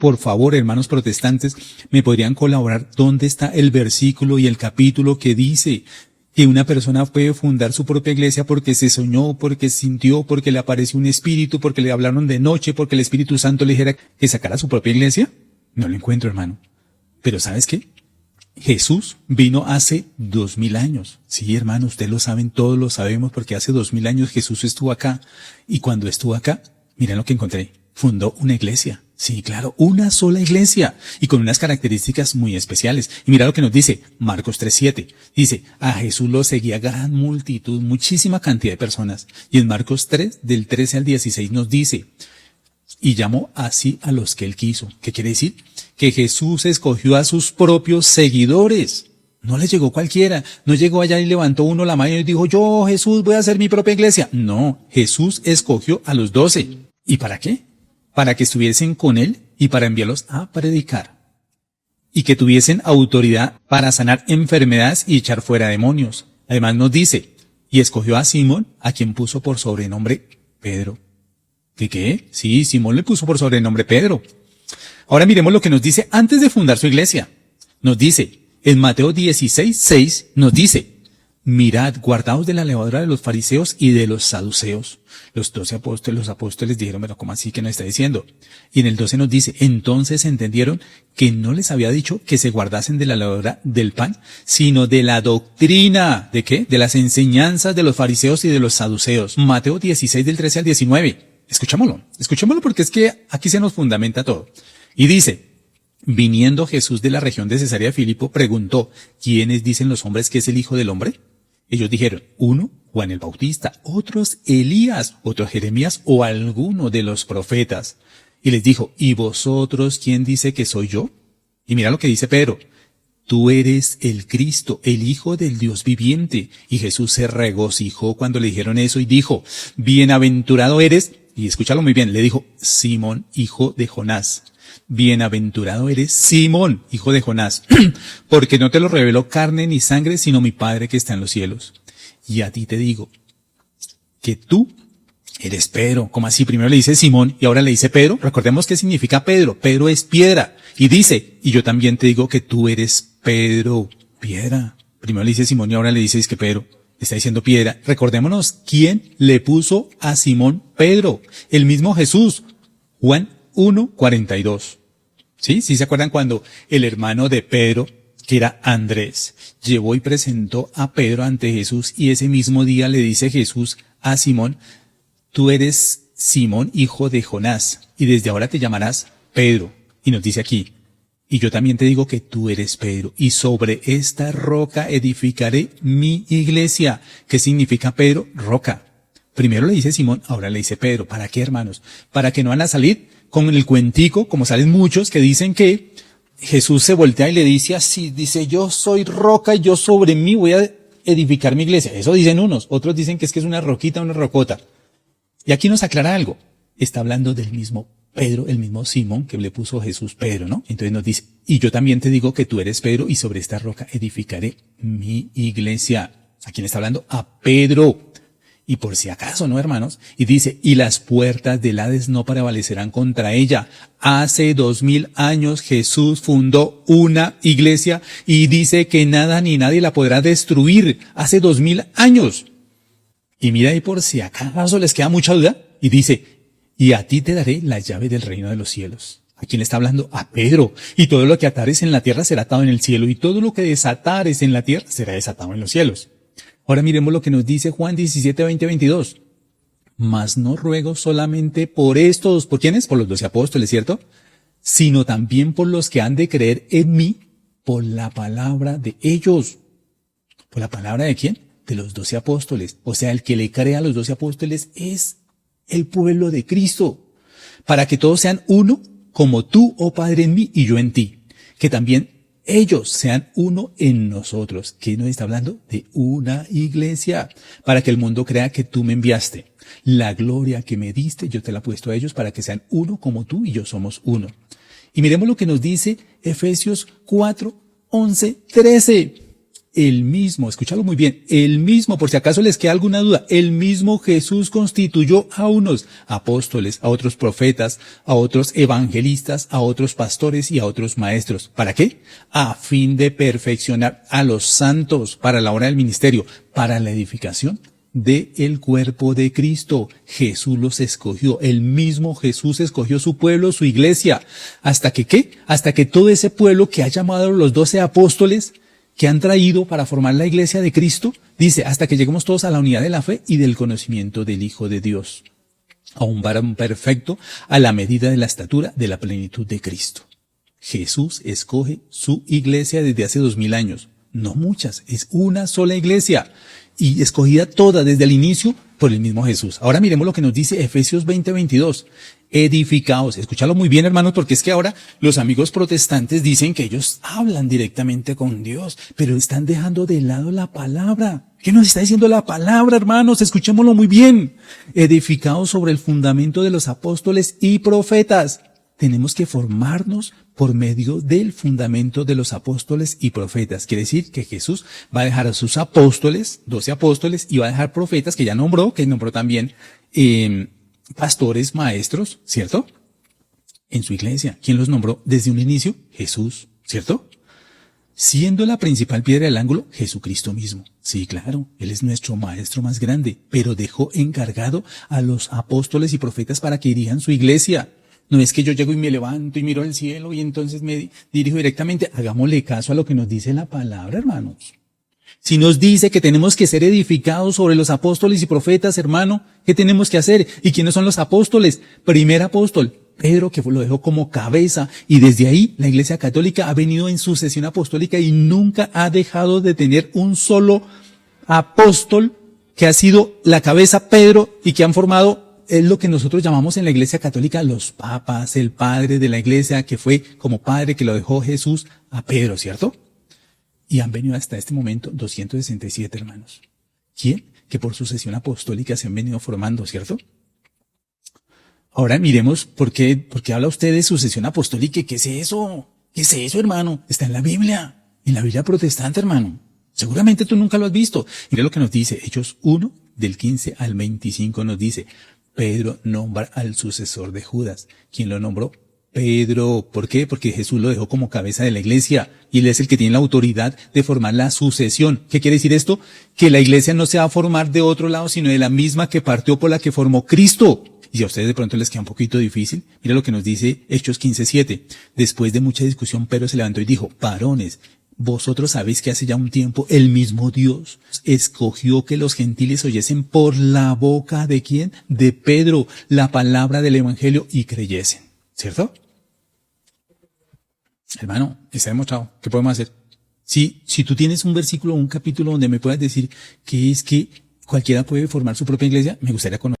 Por favor, hermanos protestantes, ¿me podrían colaborar dónde está el versículo y el capítulo que dice que una persona puede fundar su propia iglesia porque se soñó, porque sintió, porque le apareció un espíritu, porque le hablaron de noche, porque el Espíritu Santo le dijera que sacara su propia iglesia? No lo encuentro, hermano. Pero ¿sabes qué? Jesús vino hace 2000 años. Sí, hermano, ustedes lo saben, todos lo sabemos, porque hace 2000 años Jesús estuvo acá. Y cuando estuvo acá, miren lo que encontré. Fundó una iglesia. Sí, claro, una sola iglesia. Y con unas características muy especiales. Y mira lo que nos dice Marcos 3:7. Dice, a Jesús lo seguía gran multitud, muchísima cantidad de personas. Y en Marcos 3, del 13 al 16 nos dice, y llamó así a los que él quiso. ¿Qué quiere decir? Que Jesús escogió a sus propios seguidores. No les llegó cualquiera. No llegó allá y levantó uno la mano y dijo, yo, Jesús, voy a hacer mi propia iglesia. No, Jesús escogió a los 12. ¿Y para qué? Para que estuviesen con él y para enviarlos a predicar. Y que tuviesen autoridad para sanar enfermedades y echar fuera demonios. Además nos dice, y escogió a Simón, a quien puso por sobrenombre Pedro. ¿Qué? Sí, Simón le puso por sobrenombre Pedro. Ahora miremos lo que nos dice antes de fundar su iglesia. Nos dice, en Mateo 16:6, nos dice, mirad, guardaos de la levadura de los fariseos y de los saduceos. Los apóstoles dijeron, pero ¿cómo así que nos está diciendo? Y en el 12 nos dice, entonces entendieron que no les había dicho que se guardasen de la levadura del pan, sino de la doctrina, ¿de qué? De las enseñanzas de los fariseos y de los saduceos. Mateo 16 del 13 al 19. Escuchémoslo porque es que aquí se nos fundamenta todo. Y dice, viniendo Jesús de la región de Cesarea de Filipo, preguntó, ¿quiénes dicen los hombres que es el Hijo del Hombre? Ellos dijeron, uno, Juan el Bautista, otros Elías, otros Jeremías o alguno de los profetas. Y les dijo, ¿y vosotros quién dice que soy yo? Y mira lo que dice Pedro, tú eres el Cristo, el Hijo del Dios viviente. Y Jesús se regocijó cuando le dijeron eso y dijo, bienaventurado eres, y escúchalo muy bien, le dijo, Simón, hijo de Jonás. Bienaventurado eres, Simón, hijo de Jonás, porque no te lo reveló carne ni sangre, sino mi Padre que está en los cielos. Y a ti te digo, que tú eres Pedro. ¿Cómo así? Primero le dice Simón y ahora le dice Pedro. Recordemos qué significa Pedro. Pedro es piedra. Y dice, y yo también te digo que tú eres Pedro, piedra. Primero le dice Simón y ahora le dice, es que Pedro está diciendo piedra. Recordémonos quién le puso a Simón Pedro. El mismo Jesús. Juan 1:42. ¿Sí? ¿Sí se acuerdan cuando el hermano de Pedro, que era Andrés, llevó y presentó a Pedro ante Jesús y ese mismo día le dice Jesús a Simón, tú eres Simón, hijo de Jonás, y desde ahora te llamarás Pedro. Y nos dice aquí, y yo también te digo que tú eres Pedro, y sobre esta roca edificaré mi iglesia. ¿Qué significa Pedro? Roca. Primero le dice Simón, ahora le dice Pedro. ¿Para qué, hermanos? Para que no van a salir con el cuentico, como salen muchos que dicen que Jesús se voltea y le dice así, dice, yo soy roca y yo sobre mí voy a edificar mi iglesia. Eso dicen unos, otros dicen que es una roquita, una rocota. Y aquí nos aclara algo. Está hablando del mismo Pedro, el mismo Simón que le puso Jesús Pedro, ¿no? Entonces nos dice, y yo también te digo que tú eres Pedro y sobre esta roca edificaré mi iglesia. ¿A quién está hablando? A Pedro. Y por si acaso, ¿no, hermanos? Y dice, y las puertas del Hades no prevalecerán contra ella. Hace 2000 años Jesús fundó una iglesia y dice que nada ni nadie la podrá destruir. Hace 2000 años. Y mira ahí por si acaso les queda mucha duda. Y dice, y a ti te daré la llave del reino de los cielos. ¿A quién le está hablando? A Pedro. Y todo lo que atares en la tierra será atado en el cielo. Y todo lo que desatares en la tierra será desatado en los cielos. Ahora miremos lo que nos dice Juan 17, 20, 22. Mas no ruego solamente por estos, ¿por quiénes? Por los 12 apóstoles, ¿cierto? Sino también por los que han de creer en mí, por la palabra de ellos. ¿Por la palabra de quién? De los 12 apóstoles. O sea, el que le crea a los 12 apóstoles es el pueblo de Cristo. Para que todos sean uno, como tú, oh Padre, en mí y yo en ti. Que también ellos sean uno en nosotros. ¿Qué nos está hablando? De una iglesia. Para que el mundo crea que tú me enviaste. La gloria que me diste, yo te la he puesto a ellos para que sean uno como tú y yo somos uno. Y miremos lo que nos dice Efesios 4, 11, 13. el mismo, escúchalo muy bien, el mismo, por si acaso les queda alguna duda, el mismo Jesús constituyó a unos apóstoles, a otros profetas, a otros evangelistas, a otros pastores y a otros maestros. ¿Para qué? A fin de perfeccionar a los santos para la obra del ministerio, para la edificación del cuerpo de Cristo. Jesús los escogió, el mismo Jesús escogió su pueblo, su iglesia. ¿Hasta que qué? Hasta que todo ese pueblo que ha llamado a los 12 apóstoles, que han traído para formar la iglesia de Cristo, dice, hasta que lleguemos todos a la unidad de la fe y del conocimiento del Hijo de Dios, a un varón perfecto, a la medida de la estatura de la plenitud de Cristo. Jesús escoge su iglesia desde hace 2000 años, no muchas, es una sola iglesia, y escogida toda desde el inicio por el mismo Jesús. Ahora miremos lo que nos dice Efesios 20:22. Edificaos. Escúchalo muy bien, hermanos, porque es que ahora los amigos protestantes dicen que ellos hablan directamente con Dios, pero están dejando de lado la palabra. ¿Qué nos está diciendo la palabra, hermanos? Escuchémoslo muy bien. Edificaos sobre el fundamento de los apóstoles y profetas. Tenemos que formarnos por medio del fundamento de los apóstoles y profetas. Quiere decir que Jesús va a dejar a sus apóstoles, 12 apóstoles, y va a dejar profetas que ya nombró, que nombró también pastores, maestros, ¿cierto? En su iglesia. ¿Quién los nombró desde un inicio? Jesús, ¿cierto? Siendo la principal piedra del ángulo, Jesucristo mismo. Sí, claro, Él es nuestro maestro más grande, pero dejó encargado a los apóstoles y profetas para que dirijan su iglesia. No es que yo llego y me levanto y miro al cielo y entonces me dirijo directamente. Hagámosle caso a lo que nos dice la palabra, hermanos. Si nos dice que tenemos que ser edificados sobre los apóstoles y profetas, hermano, ¿qué tenemos que hacer? ¿Y quiénes son los apóstoles? Primer apóstol, Pedro, que lo dejó como cabeza, y desde ahí la Iglesia Católica ha venido en sucesión apostólica y nunca ha dejado de tener un solo apóstol que ha sido la cabeza, Pedro, y que han formado, es lo que nosotros llamamos en la Iglesia Católica los papas, el padre de la Iglesia, que fue como padre que lo dejó Jesús a Pedro, ¿cierto? Y han venido hasta este momento 267 hermanos. ¿Quién? Que por sucesión apostólica se han venido formando, ¿cierto? Ahora miremos por qué habla usted de sucesión apostólica. ¿Qué es eso? ¿Qué es eso, hermano? Está en la Biblia protestante, hermano. Seguramente tú nunca lo has visto. Mira lo que nos dice Hechos 1, del 15 al 25 nos dice, Pedro nombra al sucesor de Judas. ¿Quién lo nombró? Pedro. ¿Por qué? Porque Jesús lo dejó como cabeza de la iglesia y él es el que tiene la autoridad de formar la sucesión. ¿Qué quiere decir esto? Que la iglesia no se va a formar de otro lado, sino de la misma que partió por la que formó Cristo. Y si a ustedes de pronto les queda un poquito difícil, mira lo que nos dice Hechos 15:7. Después de mucha discusión, Pedro se levantó y dijo, varones, vosotros sabéis que hace ya un tiempo el mismo Dios escogió que los gentiles oyesen por la boca ¿de quién? De Pedro, la palabra del evangelio y creyesen. ¿Cierto? Hermano, está demostrado. ¿Qué podemos hacer? Si tú tienes un versículo o un capítulo donde me puedas decir que es que cualquiera puede formar su propia iglesia, me gustaría conocer.